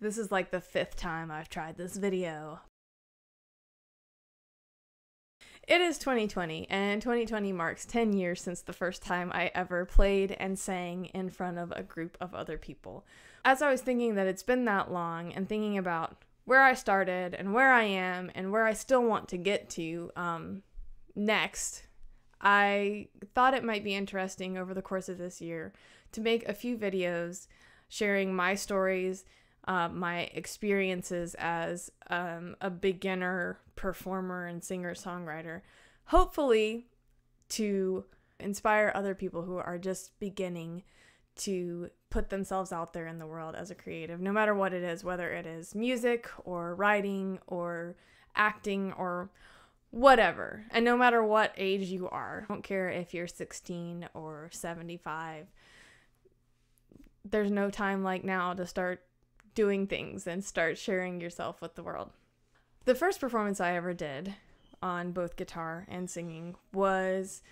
This is like the 5th time I've tried this video. It is 2020, and 2020 marks 10 years since the first time I ever played and sang in front of a group of other people. As I was thinking that it's been that long and thinking about where I started and where I am and where I still want to get to next, I thought it might be interesting over the course of this year to make a few videos sharing my stories, my experiences as a beginner performer and singer-songwriter, hopefully to inspire other people who are just beginning to put themselves out there in the world as a creative, no matter what it is, whether it is music or writing or acting or whatever, and no matter what age you are. I don't care if you're 16 or 75. There's no time like now to start doing things and start sharing yourself with the world. The first performance I ever did on both guitar and singing was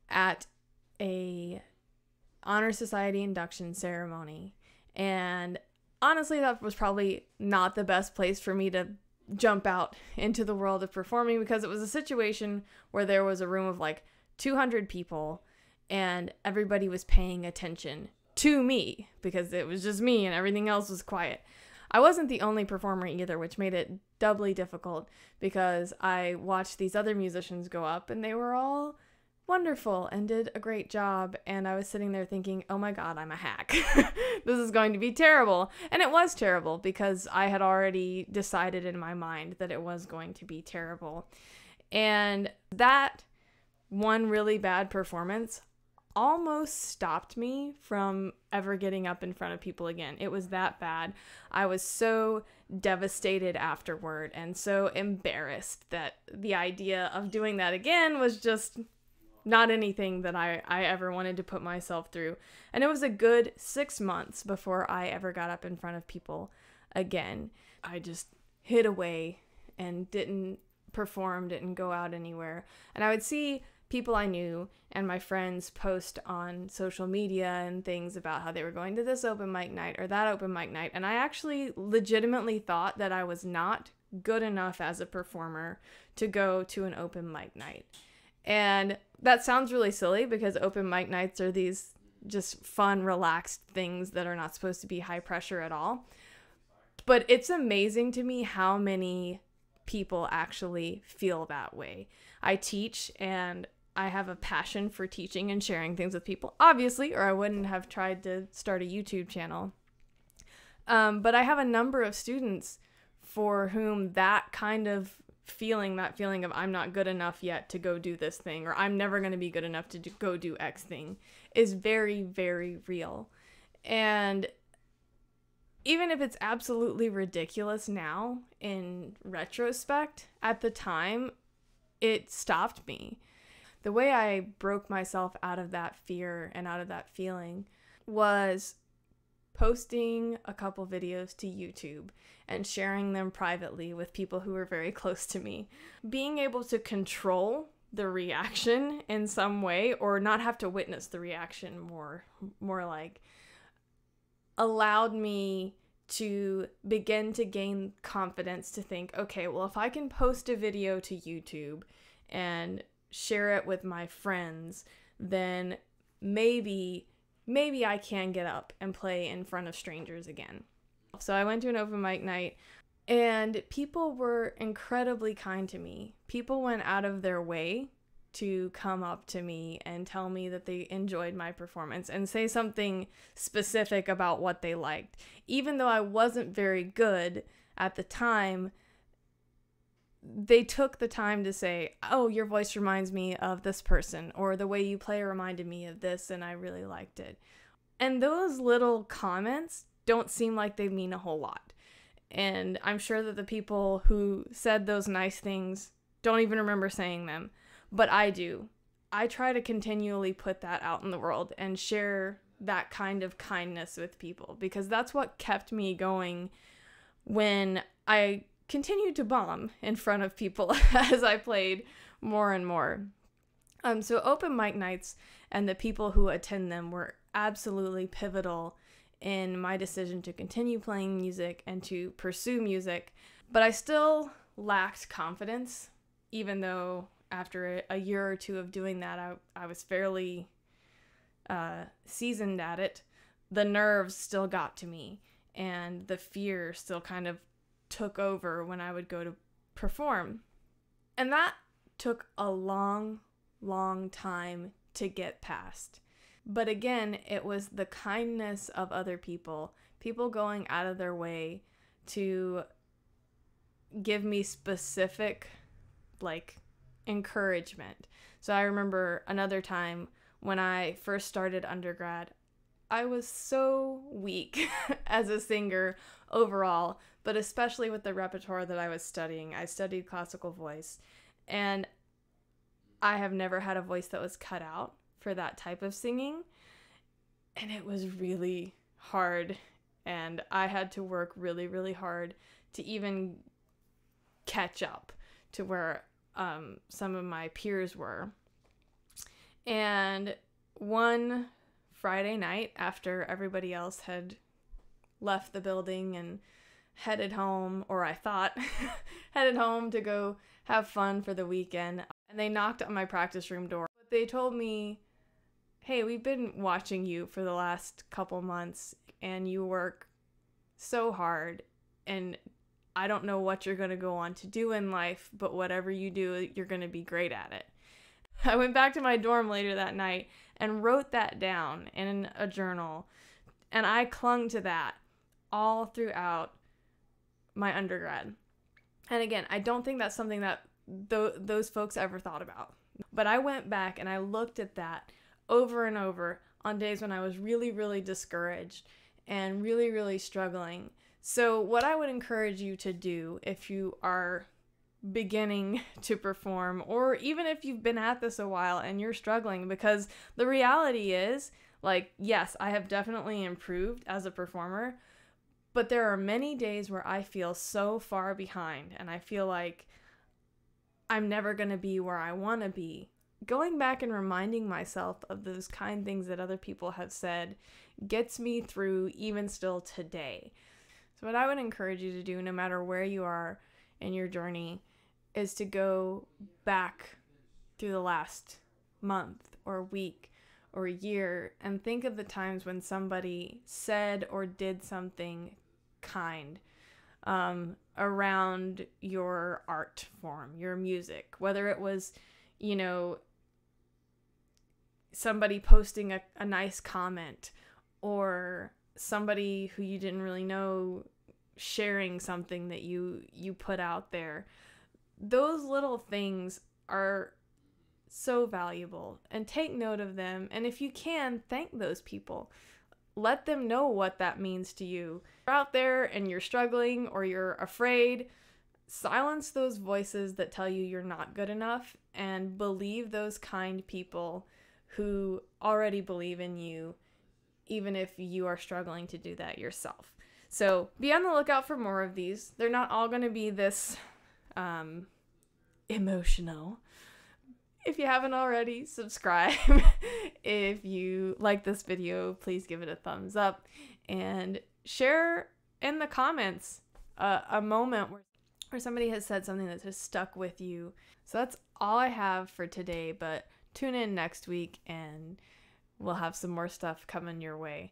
at a Honor Society induction ceremony, and honestly that was probably not the best place for me to jump out into the world of performing, because it was a situation where there was a room of like 200 people and everybody was paying attention to me because it was just me and everything else was quiet. I wasn't the only performer either, which made it doubly difficult because I watched these other musicians go up and they were all wonderful and did a great job, and I was sitting there thinking, oh my god, I'm a hack. This is going to be terrible. And it was terrible because I had already decided in my mind that it was going to be terrible. And that one really bad performance almost stopped me from ever getting up in front of people again. It was that bad. I was so devastated afterward and so embarrassed that the idea of doing that again was just not anything that I ever wanted to put myself through. And it was a good 6 months before I ever got up in front of people again. I just hid away and didn't perform, didn't go out anywhere. And I would see people I knew and my friends post on social media and things about how they were going to this open mic night or that open mic night. And I actually legitimately thought that I was not good enough as a performer to go to an open mic night. And that sounds really silly because open mic nights are these just fun, relaxed things that are not supposed to be high pressure at all. But it's amazing to me how many people actually feel that way. I teach and I have a passion for teaching and sharing things with people, obviously, or I wouldn't have tried to start a YouTube channel. But I have a number of students for whom that kind of feeling, that feeling of I'm not good enough yet to go do this thing, or I'm never going to be good enough to go do X thing, is very, very real. And even if it's absolutely ridiculous now, in retrospect, at the time, it stopped me. The way I broke myself out of that fear and out of that feeling was posting a couple videos to YouTube and sharing them privately with people who were very close to me. Being able to control the reaction in some way, or not have to witness the reaction more like, allowed me to begin to gain confidence to think, okay, well, if I can post a video to YouTube and share it with my friends, then maybe I can get up and play in front of strangers again. So I went to an open mic night and people were incredibly kind to me. People went out of their way to come up to me and tell me that they enjoyed my performance and say something specific about what they liked. Even though I wasn't very good at the time, they took the time to say, oh, your voice reminds me of this person, or the way you play reminded me of this and I really liked it. And those little comments don't seem like they mean a whole lot. And I'm sure that the people who said those nice things don't even remember saying them, but I do. I try to continually put that out in the world and share that kind of kindness with people, because that's what kept me going when I continued to bomb in front of people as I played more and more. So open mic nights and the people who attend them were absolutely pivotal in my decision to continue playing music and to pursue music, but I still lacked confidence, even though after a year or two of doing that, I was fairly seasoned at it. The nerves still got to me, and the fear still kind of took over when I would go to perform. And that took a long, long time to get past. But again, it was the kindness of other people going out of their way to give me specific, encouragement. So I remember another time when I first started undergrad, I was so weak as a singer overall, but especially with the repertoire that I was studying. I studied classical voice, and I have never had a voice that was cut out for that type of singing, and it was really hard, and I had to work really, really hard to even catch up to where some of my peers were. And one Friday night, after everybody else had left the building and headed home, or I thought headed home to go have fun for the weekend, and they knocked on my practice room door. They told me, "Hey, we've been watching you for the last couple months, and you work so hard, and I don't know what you're going to go on to do in life, but whatever you do, you're going to be great at it." I went back to my dorm later that night and wrote that down in a journal, and I clung to that all throughout my undergrad. And again, I don't think that's something that those folks ever thought about. But I went back and I looked at that over and over on days when I was really, really discouraged and really, really struggling. So what I would encourage you to do if you are beginning to perform, or even if you've been at this a while and you're struggling, because the reality is, yes, I have definitely improved as a performer, but there are many days where I feel so far behind and I feel like I'm never going to be where I want to be. Going back and reminding myself of those kind things that other people have said gets me through even still today. So what I would encourage you to do, no matter where you are in your journey, is to go back through the last month or week or year and think of the times when somebody said or did something kind around your art form, your music, whether it was, somebody posting a nice comment, or somebody who you didn't really know sharing something that you put out there. Those little things are so valuable, and take note of them. And if you can, thank those people. Let them know what that means to you. If you're out there and you're struggling or you're afraid, silence those voices that tell you you're not good enough, and believe those kind people who already believe in you, even if you are struggling to do that yourself. So be on the lookout for more of these. They're not all going to be this emotional. If you haven't already, subscribe. If you like this video, please give it a thumbs up, and share in the comments a moment where somebody has said something that has stuck with you. So that's all I have for today, but tune in next week and we'll have some more stuff coming your way.